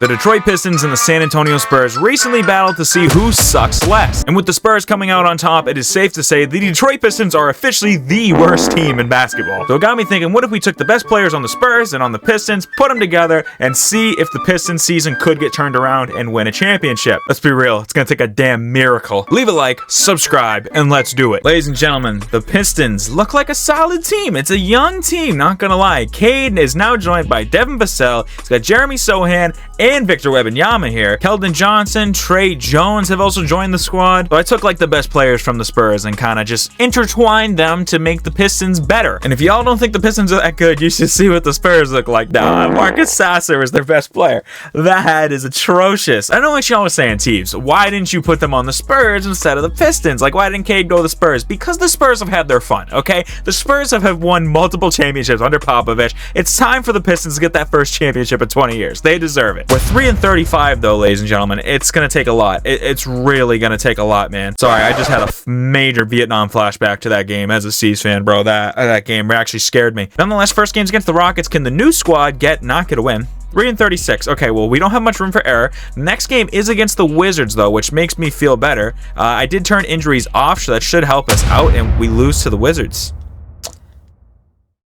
The Detroit Pistons and the San Antonio Spurs recently battled to see who sucks less. And with the Spurs coming out on top, it is safe to say the Detroit Pistons are officially the worst team in basketball. So it got me thinking, what if we took the best players on the Spurs and on the Pistons, put them together, and see if the Pistons season could get turned around and win a championship? Let's be real, it's gonna take a damn miracle. Leave a like, subscribe, and let's do it. Ladies and gentlemen, the Pistons look like a solid team. It's a young team, not gonna lie. Cade is now joined by Devin Vassell. He's got Jeremy Sohan and Victor Wembanyama here. Keldon Johnson, Trey Jones have also joined the squad. So I took like the best players from the Spurs and kind of just intertwined them to make the Pistons better. And if y'all don't think the Pistons are that good, you should see what the Spurs look like now. Marcus Sasser is their best player. That is atrocious. I know what y'all was saying, Teeves. Why didn't you put them on the Spurs instead of the Pistons? Like, why didn't Cade go to the Spurs? Because the Spurs have had their fun, okay? The Spurs have won multiple championships under Popovich. It's time for the Pistons to get that first championship in 20 years. They deserve it. We're 3-35 though, ladies and gentlemen. It's gonna take a lot. It's really gonna take a lot, man. Sorry, I just had a major Vietnam flashback to that game as a C's fan, bro. That game actually scared me. Nonetheless, first game's against the Rockets. Can the new squad not get a win? 3-36. Okay, well, we don't have much room for error. Next game is against the Wizards, though, which makes me feel better. I did turn injuries off, so that should help us out, and we lose to the Wizards.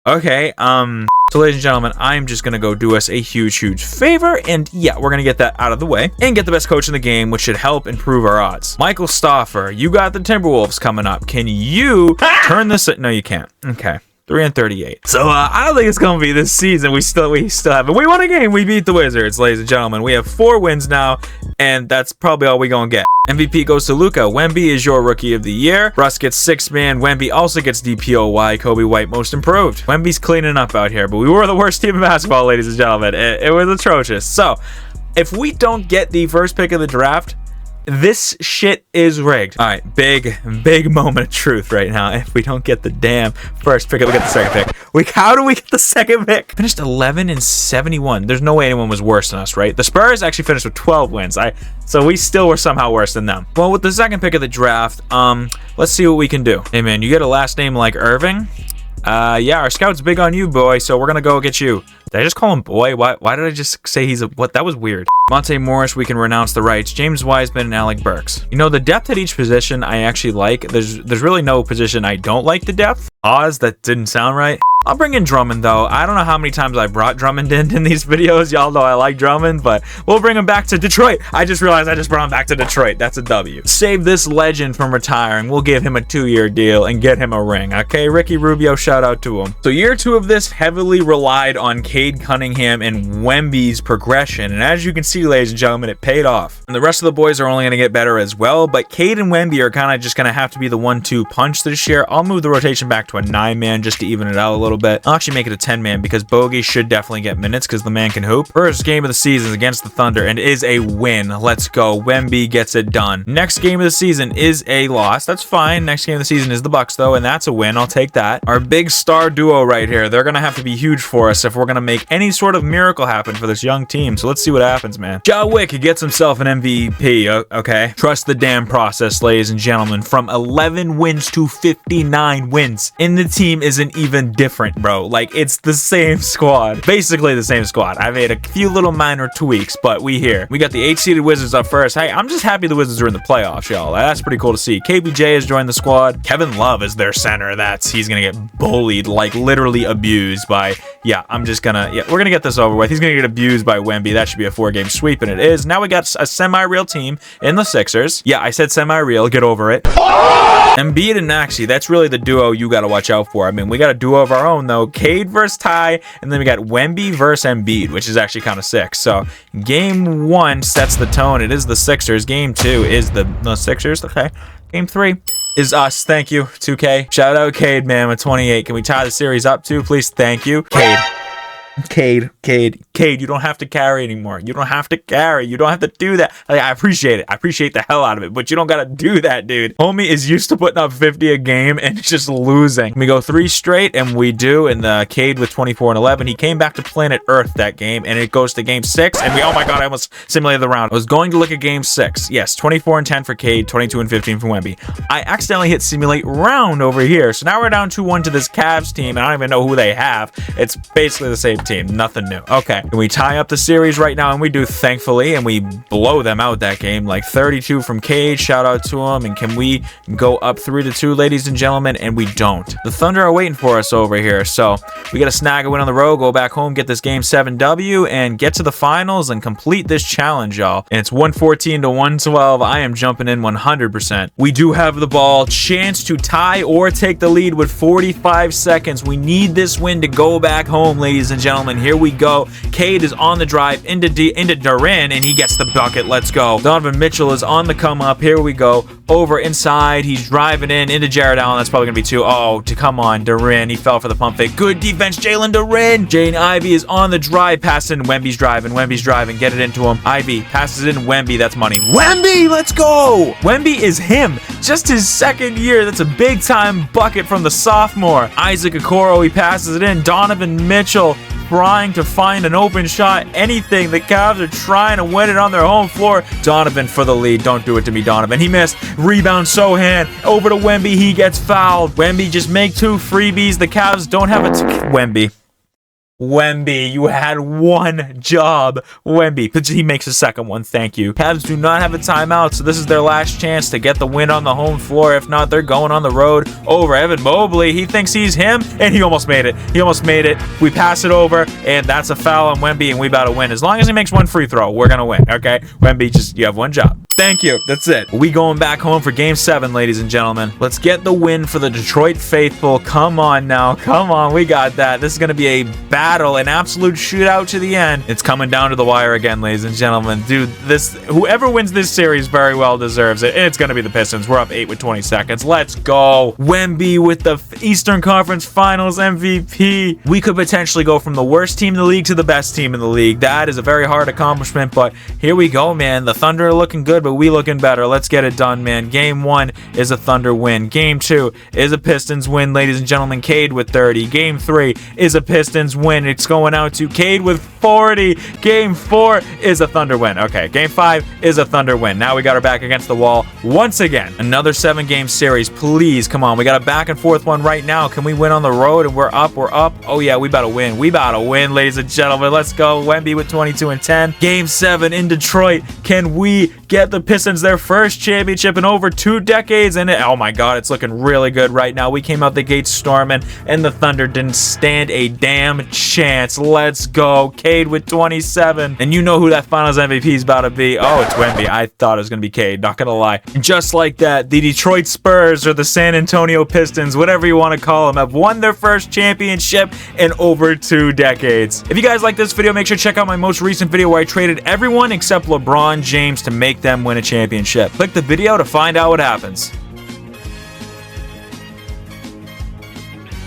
Okay, so ladies and gentlemen, I'm just gonna go do us a huge favor, and yeah, we're gonna get that out of the way and get the best coach in the game, which should help improve our odds. Michael Stauffer, you got the Timberwolves coming up. Can you turn this? No, you can't. Okay. 3-38. So I don't think it's gonna be this season. We still have it. We won a game. We beat the Wizards, ladies and gentlemen. We have 4 wins now, and that's probably all we gonna get. MVP goes to Luka. Wemby is your rookie of the year. Russ gets 6th man. Wemby also gets DPOY. Kobe White most improved. Wemby's cleaning up out here, but we were the worst team in basketball, ladies and gentlemen. It was atrocious. So if we don't get the first pick of the draft, this shit is rigged. All right, big moment of truth right now. If we don't get the damn first pick, we get the second pick. How do we get the second pick? Finished 11-71. There's no way anyone was worse than us, right? The Spurs actually finished with 12 wins. So we still were somehow worse than them. Well, with the second pick of the draft, let's see what we can do. Hey man, you get a last name like Irving? Yeah, our scout's big on you, boy, so we're gonna go get you. Did I just call him boy? Why did I just say he's a what? That was weird. Monte Morris, we can renounce the rights. James Wiseman and Alec Burks. You know, the depth at each position I actually like. There's really no position I don't like the depth. Oz, that didn't sound right. I'll bring in Drummond, though. I don't know how many times I brought Drummond in these videos. Y'all know I like Drummond, but we'll bring him back to Detroit. I just realized I just brought him back to Detroit. That's a W. Save this legend from retiring. We'll give him a 2-year deal and get him a ring. Okay, Ricky Rubio, shout out to him. So year 2 of this heavily relied on Cade Cunningham and Wemby's progression. And as you can see, ladies and gentlemen, it paid off. And the rest of the boys are only going to get better as well, but Cade and Wemby are kind of just going to have to be the 1-2 punch this year. I'll move the rotation back to a 9-man just to even it out a little bit. I'll actually make it a 10-man because Bogey should definitely get minutes because the man can hoop. First game of the season is against the Thunder and is a win. Let's go. Wemby gets it done. Next game of the season is a loss. That's fine. Next game of the season is the Bucks, though, and that's a win. I'll take that. Our big star duo right here, they're going to have to be huge for us if we're going to make any sort of miracle happen for this young team. So let's see what happens, man. Ja Wick gets himself an MVP, okay? Trust the damn process, ladies and gentlemen. From 11 wins to 59 wins. And the team isn't even different, bro. Like, it's the same squad. Basically the same squad. I made a few little minor tweaks, but we here. We got the 8-seeded Wizards up first. Hey, I'm just happy the Wizards are in the playoffs, y'all. That's pretty cool to see. KBJ has joined the squad. Kevin Love is their center. He's gonna get bullied, like literally abused by, we're gonna get this over with. He's gonna get abused by Wemby. That should be a 4-game sweep, and it is. Now we got a semi-real team in the Sixers. Yeah, I said semi-real. Get over it. Embiid and Maxey, that's really the duo you got to watch out for. I mean, we got a duo of our own, though. Cade versus Ty, and then we got Wemby versus Embiid, which is actually kind of sick. So, game 1 sets the tone. It is the Sixers. Game 2 is the Sixers. Okay. Game 3 is us. Thank you, 2K. Shout out Cade, man, with 28. Can we tie the series up, too? Please, thank you. Cade, you don't have to carry anymore. You don't have to carry. You don't have to do that. Like, I appreciate it. I appreciate the hell out of it, but you don't got to do that, dude. Homie is used to putting up 50 a game and just losing. We go 3 straight, and we do, and the Cade with 24 and 11. He came back to planet Earth that game, and it goes to game 6, and oh my God, I almost simulated the round. I was going to look at game 6. Yes, 24 and 10 for Cade, 22 and 15 for Wemby. I accidentally hit simulate round over here, so now we're down 2-1 to this Cavs team, and I don't even know who they have. It's basically the same team. Nothing new. Okay. And we tie up the series right now, and we do, thankfully, and we blow them out that game. Like 32 from Cade. Shout out to him. And can we go up 3-2, ladies and gentlemen? And we don't. The Thunder are waiting for us over here. So we got to snag a win on the road, go back home, get this game 7W, and get to the finals and complete this challenge, y'all. And it's 114 to 112. I am jumping in 100%. We do have the ball. Chance to tie or take the lead with 45 seconds. We need this win to go back home, ladies and gentlemen. Here we go. Cade is on the drive into Duren, and he gets the bucket. Let's go. Donovan Mitchell is on the come up. Here we go. Over inside. He's driving in into Jared Allen. That's probably going to be 2. Oh, come on, Duren. He fell for the pump fake. Good defense, Jalen Duren. Jaden Ivey is on the drive. Pass in. Wemby's driving. Wemby's driving. Get it into him. Ivy passes in. Wemby. That's money. Wemby, let's go. Wemby is him. Just his second year. That's a big time bucket from the sophomore. Isaac Okoro, he passes it in. Donovan Mitchell trying to find an open shot. Anything. The Cavs are trying to win it on their home floor. Donovan for the lead. Don't do it to me, Donovan. He missed. Rebound, Sohan. Over to Wemby. He gets fouled. Wemby just make 2 freebies. The Cavs don't have a Wemby, you had one job. Wemby, he makes a second one. Thank you. Cavs do not have a timeout, so this is their last chance to get the win on the home floor. If not, they're going on the road over. Evan Mobley, he thinks he's him, and he almost made it. He almost made it. We pass it over, and that's a foul on Wemby, and we about to win. As long as he makes 1 free throw, we're going to win, okay? Wemby, you have one job. Thank you. That's it. We going back home for game 7, ladies and gentlemen. Let's get the win for the Detroit faithful. Come on now. Come on. We got that. This is going to be a battle, an absolute shootout to the end. It's coming down to the wire again, ladies and gentlemen. Dude, whoever wins this series very well deserves it. And it's going to be the Pistons. We're up 8 with 20 seconds. Let's go. Wemby with the Eastern Conference Finals MVP. We could potentially go from the worst team in the league to the best team in the league. That is a very hard accomplishment, but here we go, man. The Thunder are looking good, but we looking better. Let's get it done, man. Game 1 is a Thunder win. Game 2 is a Pistons win, ladies and gentlemen. Cade with 30. Game 3 is a Pistons win. It's going out to Cade with 40. Game 4 is a Thunder win. Okay, Game 5 is a Thunder win. Now we got our back against the wall once again. Another 7-game series. Please, come on. We got a back and forth one right now. Can we win on the road? And we're up. We're up. Oh, yeah, we about to win. We about to win, ladies and gentlemen. Let's go. Wemby with 22 and 10. Game 7 in Detroit. Can we get the Pistons their first championship in over 2 decades? And oh my God, it's looking really good right now. We came out the gate storming, and the Thunder didn't stand a damn chance. Let's go. Cade with 27. And you know who that Finals MVP is about to be. Oh, it's Wemby. I thought it was going to be Cade. Not going to lie. And just like that, the Detroit Spurs or the San Antonio Pistons, whatever you want to call them, have won their first championship in over 2 decades. If you guys like this video, make sure to check out my most recent video where I traded everyone except LeBron James to make them win a championship. Click the video to find out what happens.